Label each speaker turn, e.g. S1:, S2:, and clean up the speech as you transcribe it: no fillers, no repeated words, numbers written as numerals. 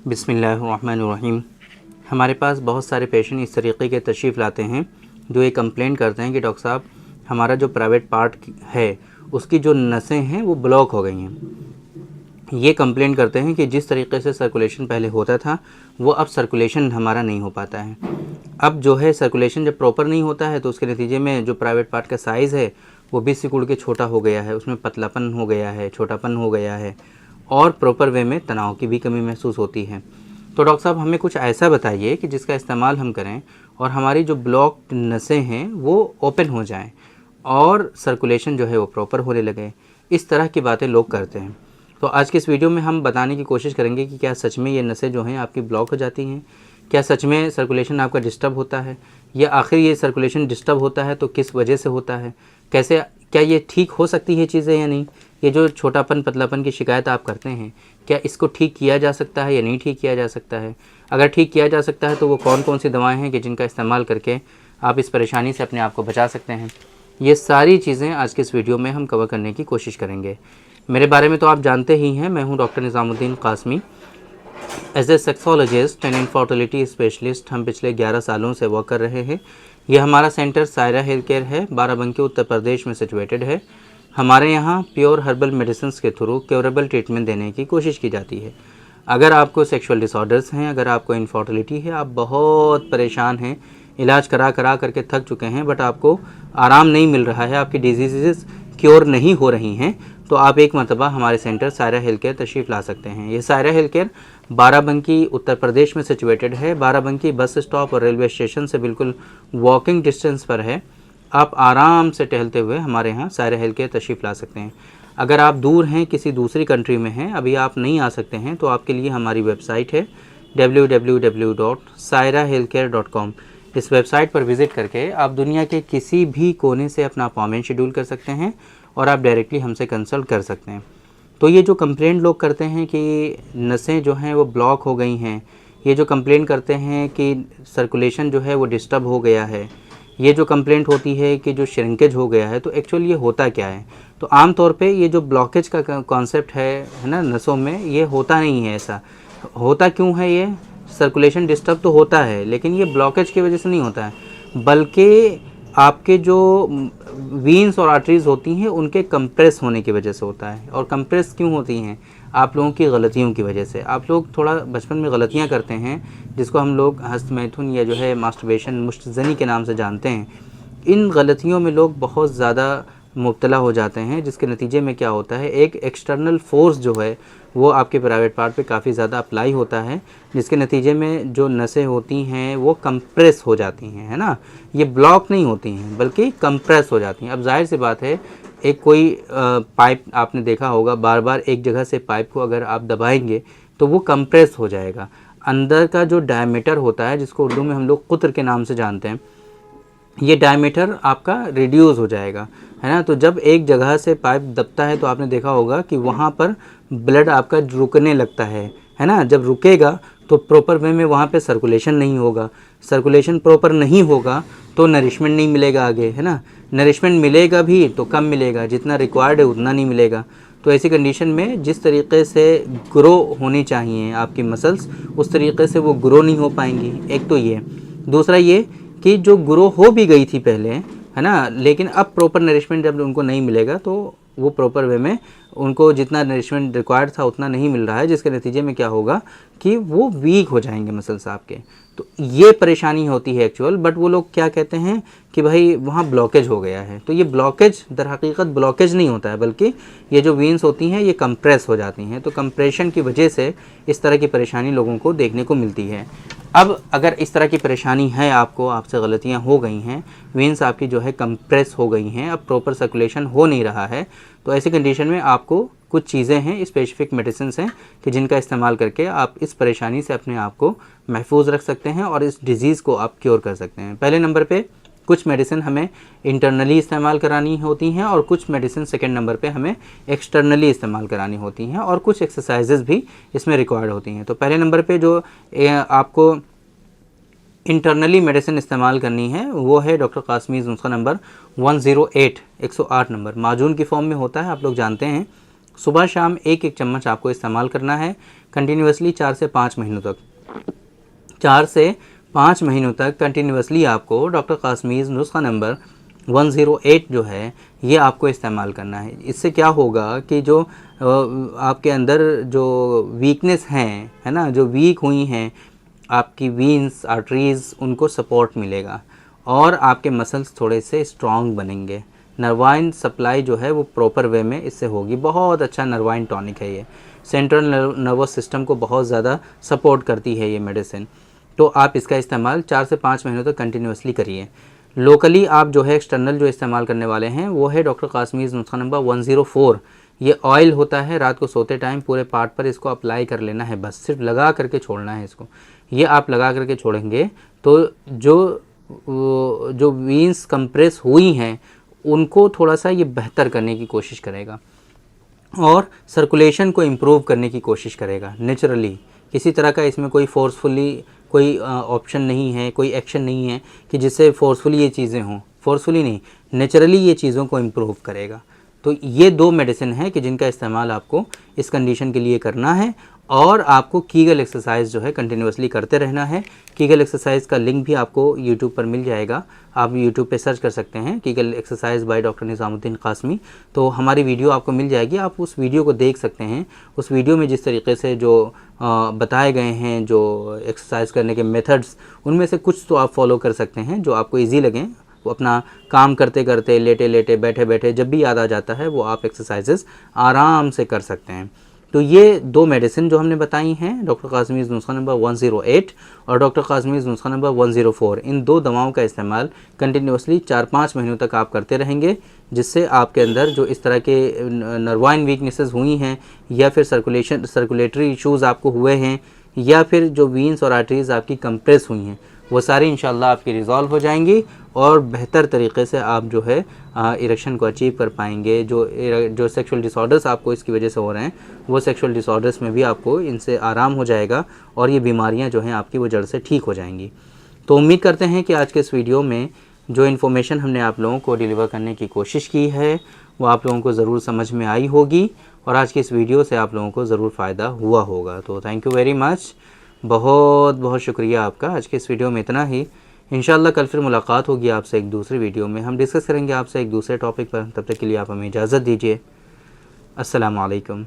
S1: बिस्मिल्लाहिर्रहमानिर्रहीम। हमारे पास बहुत सारे पेशेंट इस तरीके के तशरीफ़ लाते हैं जो ये कंप्लेंट करते हैं कि डॉक्टर साहब हमारा जो प्राइवेट पार्ट है उसकी जो नसें हैं वो ब्लॉक हो गई हैं। ये कंप्लेंट करते हैं कि जिस तरीके से सर्कुलेशन पहले होता था वो अब सर्कुलेशन हमारा नहीं हो पाता है। अब जो है सर्कुलेशन जब प्रॉपर नहीं होता है तो उसके नतीजे में जो प्राइवेट पार्ट का साइज़ है वो भी सिकुड़ के छोटा हो गया है, उसमें पतलापन हो गया है, छोटापन हो गया है और प्रॉपर वे में तनाव की भी कमी महसूस होती है। तो डॉक्टर साहब हमें कुछ ऐसा बताइए कि जिसका इस्तेमाल हम करें और हमारी जो ब्लॉक्ड नसें हैं वो ओपन हो जाएं और सर्कुलेशन जो है वो प्रॉपर होने लगे। इस तरह की बातें लोग करते हैं। तो आज के इस वीडियो में हम बताने की कोशिश करेंगे कि क्या सच में ये नसें जो हैं आपकी ब्लॉक हो जाती हैं, क्या सच में सर्कुलेशन आपका डिस्टर्ब होता है, या आखिर ये सर्कुलेशन डिस्टर्ब होता है तो किस वजह से होता है, कैसे क्या ये ठीक हो सकती है चीज़ें या नहीं। ये जो छोटापन पतलापन की शिकायत आप करते हैं क्या इसको ठीक किया जा सकता है या नहीं ठीक किया जा सकता है। अगर ठीक किया जा सकता है तो वो कौन कौन सी दवाएं हैं कि जिनका इस्तेमाल करके आप इस परेशानी से अपने आप को बचा सकते हैं। ये सारी चीज़ें आज के इस वीडियो में हम कवर करने की कोशिश करेंगे। मेरे बारे में तो आप जानते ही हैं, मैं हूँ doctor Nizamuddin Qasmi. As a sexologist and infertility specialist हम पिछले 11 सालों से वर्क कर रहे हैं। ये हमारा सेंटर सायरा हेल्थ केयर है, बाराबंकी उत्तर प्रदेश में सिचुएटेड है। हमारे यहाँ प्योर हर्बल मेडिसिन के थ्रू क्योरेबल ट्रीटमेंट देने की कोशिश की जाती है। अगर आपको सेक्सुअल डिसऑर्डर्स हैं, अगर आपको इनफर्टिलिटी है, आप बहुत परेशान हैं, इलाज करा करा करके थक चुके हैं बट आपको आराम नहीं मिल रहा है, आपकी डिजीज़ क्योर नहीं हो रही हैं, तो आप एक मरतबा हमारे सेंटर सायरा हेल्थ केयर तशरीफ़ ला सकते हैं। ये सायरा हेल्थ केयर बाराबंकी उत्तर प्रदेश में सिचुएटेड है। बाराबंकी बस स्टॉप और रेलवे स्टेशन से बिल्कुल वॉकिंग डिस्टेंस पर है। आप आराम से टहलते हुए हमारे यहाँ सायरा हेल्थ केयर तशरीफ़ ला सकते हैं। अगर आप दूर हैं, किसी दूसरी कंट्री में हैं, अभी आप नहीं आ सकते हैं, तो आपके लिए हमारी वेबसाइट है www.sairahealthcare.com। इस वेबसाइट पर विज़िट करके आप दुनिया के किसी भी कोने से अपना अपॉइंटमेंट शेड्यूल कर सकते हैं और आप डायरेक्टली हमसे कंसल्ट कर सकते हैं। तो ये जो कंप्लेंट लोग करते हैं कि नसें जो हैं वो ब्लॉक हो गई हैं, ये जो कंप्लेंट करते हैं कि सर्कुलेशन जो है वो डिस्टर्ब हो गया है, ये जो कंप्लेंट होती है कि जो श्रिंकेज हो गया है, तो एक्चुअली ये होता क्या है। तो आम तौर पे ये जो ब्लॉकेज का कॉन्सेप्ट है ना नसों में, ये होता नहीं है। ऐसा होता क्यों है, ये सर्कुलेशन डिस्टर्ब तो होता है लेकिन ये ब्लॉकेज की वजह से नहीं होता है, बल्कि आपके जो वीन्स और आर्टरीज होती हैं उनके कंप्रेस होने की वजह से होता है। और कंप्रेस क्यों होती हैं? आप लोगों की गलतियों की वजह से। आप लोग थोड़ा बचपन में गलतियां करते हैं जिसको हम लोग हस्तमैथुन या जो है मास्टरबेशन, मुश्तज़नी के नाम से जानते हैं। इन गलतियों में लोग बहुत ज़्यादा मुब्तला हो जाते हैं, जिसके नतीजे में क्या होता है, एक एक्सटर्नल फोर्स जो है वो आपके प्राइवेट पार्ट पे काफ़ी ज़्यादा अप्लाई होता है, जिसके नतीजे में जो नसें होती हैं वो कंप्रेस हो जाती हैं, है ना। ये ब्लॉक नहीं होती हैं बल्कि कंप्रेस हो जाती हैं। अब जाहिर सी बात है, एक कोई पाइप आपने देखा होगा, बार बार एक जगह से पाइप को अगर आप दबाएंगे तो वो कंप्रेस हो जाएगा। अंदर का जो डायमीटर होता है, जिसको उर्दू में हम लोग कुत्र के नाम से जानते हैं, ये डायमीटर आपका रिड्यूस हो जाएगा, है ना। तो जब एक जगह से पाइप दबता है तो आपने देखा होगा कि वहाँ पर ब्लड आपका रुकने लगता है ना। जब रुकेगा तो प्रॉपर वे में वहाँ पे सर्कुलेशन नहीं होगा, सर्कुलेशन प्रॉपर नहीं होगा तो नरिशमेंट नहीं मिलेगा आगे, है ना। नरिशमेंट मिलेगा भी तो कम मिलेगा, जितना रिक्वायर्ड है उतना नहीं मिलेगा। तो ऐसी कंडीशन में जिस तरीके से ग्रो होनी चाहिए आपकी मसल्स, उस तरीके से वो ग्रो नहीं हो पाएंगी। एक तो ये, दूसरा ये कि जो ग्रो हो भी गई थी पहले, है ना, लेकिन अब प्रॉपर नरिशमेंट जब उनको नहीं मिलेगा तो वो प्रॉपर वे में उनको जितना नरिशमेंट रिक्वायर्ड था उतना नहीं मिल रहा है, जिसके नतीजे में क्या होगा कि वो वीक हो जाएंगे मसल्स आपके। तो ये परेशानी होती है एक्चुअल। बट वो लोग क्या कहते हैं कि भाई वहाँ ब्लॉकेज हो गया है, तो ये ब्लॉकेज दर हकीकत ब्लॉकेज नहीं होता है, बल्कि ये जो वीन्स होती हैं ये कंप्रेस हो जाती हैं। तो कंप्रेशन की वजह से इस तरह की परेशानी लोगों को देखने को मिलती है। अब अगर इस तरह की परेशानी है आपको, आपसे गलतियां हो गई हैं, वीन्स आपकी जो है कंप्रेस हो गई हैं, अब प्रॉपर सर्कुलेशन हो नहीं रहा है, तो ऐसी कंडीशन में आपको कुछ चीज़ें हैं, स्पेसिफिक मेडिसिन हैं कि जिनका इस्तेमाल करके आप इस परेशानी से अपने आप को महफूज रख सकते हैं और इस डिज़ीज़ को आप क्योर कर सकते हैं। पहले नंबर पे कुछ मेडिसिन हमें इंटरनली इस्तेमाल करानी होती हैं और कुछ मेडिसिन सेकंड नंबर पे हमें एक्सटर्नली इस्तेमाल करानी होती हैं, और कुछ एक्सरसाइजेज भी इसमें रिक्वायर्ड होती हैं। तो पहले नंबर पे जो आपको इंटरनली मेडिसिन इस्तेमाल करनी है वो है डॉक्टर कासमीज़ नुस्खा नंबर 108 नंबर, माजून की फॉर्म में होता है, आप लोग जानते हैं। सुबह शाम एक एक चम्मच आपको इस्तेमाल करना है कंटिन्यूसली 4 से 5 महीनों तक। 4 से 5 महीनों तक कंटिन्यूसली आपको डॉक्टर कासमीज़ नुस्खा नंबर 108 जो है ये आपको इस्तेमाल करना है। इससे क्या होगा कि जो आपके अंदर जो वीकनेस हैं, है ना, जो वीक हुई हैं आपकी वीन्स, आर्टरीज़, उनको सपोर्ट मिलेगा और आपके मसल्स थोड़े से स्ट्रॉन्ग बनेंगे। नर्वाइन सप्लाई जो है वो प्रॉपर वे में इससे होगी। बहुत अच्छा नर्वाइन टॉनिक है ये, सेंट्रल नर्वस सिस्टम को बहुत ज़्यादा सपोर्ट करती है ये मेडिसिन। तो आप इसका इस्तेमाल 4 से 5 महीनों तक कंटिन्यूसली करिए। लोकली आप जो है एक्सटर्नल जो इस्तेमाल करने वाले हैं वो है डॉक्टर कासमीज़ नुस्खा नंबर 104। ये ऑयल होता है, रात को सोते टाइम पूरे पार्ट पर इसको अप्लाई कर लेना है, बस सिर्फ लगा करके छोड़ना है इसको। ये आप लगा करके छोड़ेंगे तो जो वीन्स कंप्रेस हुई हैं उनको थोड़ा सा ये बेहतर करने की कोशिश करेगा और सर्कुलेशन को इम्प्रूव करने की कोशिश करेगा नेचुरली। किसी तरह का इसमें कोई फोर्सफुली कोई ऑप्शन नहीं है, कोई एक्शन नहीं है कि जिससे फोर्सफुली ये चीज़ें हों। फोर्सफुली नहीं, नेचुरली ये चीज़ों को इम्प्रूव करेगा। तो ये 2 मेडिसिन है कि जिनका इस्तेमाल आपको इस कंडीशन के लिए करना है और आपको कीगल एक्सरसाइज जो है कंटिन्यूसली करते रहना है। कीगल एक्सरसाइज का लिंक भी आपको यूट्यूब पर मिल जाएगा, आप यूट्यूब पे सर्च कर सकते हैं Kegel exercise by doctor Nizamuddin Qasmi, तो हमारी वीडियो आपको मिल जाएगी। आप उस वीडियो को देख सकते हैं। उस वीडियो में जिस तरीके से जो बताए गए हैं जो एक्सरसाइज करने के मेथड्स, उनमें से कुछ तो आप फॉलो कर सकते हैं जो आपको ईजी लगें। वो अपना काम करते करते, लेटे लेटे, बैठे बैठे, जब भी याद आ जाता है वो आप एक्सरसाइजेस आराम से कर सकते हैं। तो ये 2 मेडिसिन जो हमने बताई हैं, डॉक्टर कासमीज़ नुस्खा नंबर 108 और डॉक्टर कासमीज़ नुस्खा नंबर 104, इन 2 दवाओं का इस्तेमाल कंटिन्यूसली 4-5 महीनों तक आप करते रहेंगे, जिससे आपके अंदर जो इस तरह के नर्वाइन वीकनेसेस हुई हैं या फिर सर्कुलेटरी इश्यूज़ आपको हुए हैं या फिर जो वीन्स और आर्टरीज़ आपकी कंप्रेस हुई हैं, वो सारी इंशाल्लाह आपकी रिज़ॉल्व हो जाएंगी और बेहतर तरीके से आप जो है इरेक्शन को अचीव कर पाएंगे। जो सेक्सुअल डिसऑर्डर्स आपको इसकी वजह से हो रहे हैं वो सेक्सुअल डिसऑर्डर्स में भी आपको इनसे आराम हो जाएगा और ये बीमारियां जो हैं आपकी वो जड़ से ठीक हो जाएंगी। तो उम्मीद करते हैं कि आज के इस वीडियो में जो इन्फॉर्मेशन हमने आप लोगों को डिलीवर करने की कोशिश की है वो आप लोगों को ज़रूर समझ में आई होगी और आज की इस वीडियो से आप लोगों को ज़रूर फ़ायदा हुआ होगा। तो थैंक यू वेरी मच, बहुत बहुत शुक्रिया आपका। आज के इस वीडियो में इतना ही। इंशाल्लाह कल फिर मुलाकात होगी आपसे एक दूसरी वीडियो में। हम डिस्कस करेंगे आपसे एक दूसरे टॉपिक पर। तब तक के लिए आप हमें इजाज़त दीजिए। अस्सलामु अलैकुम।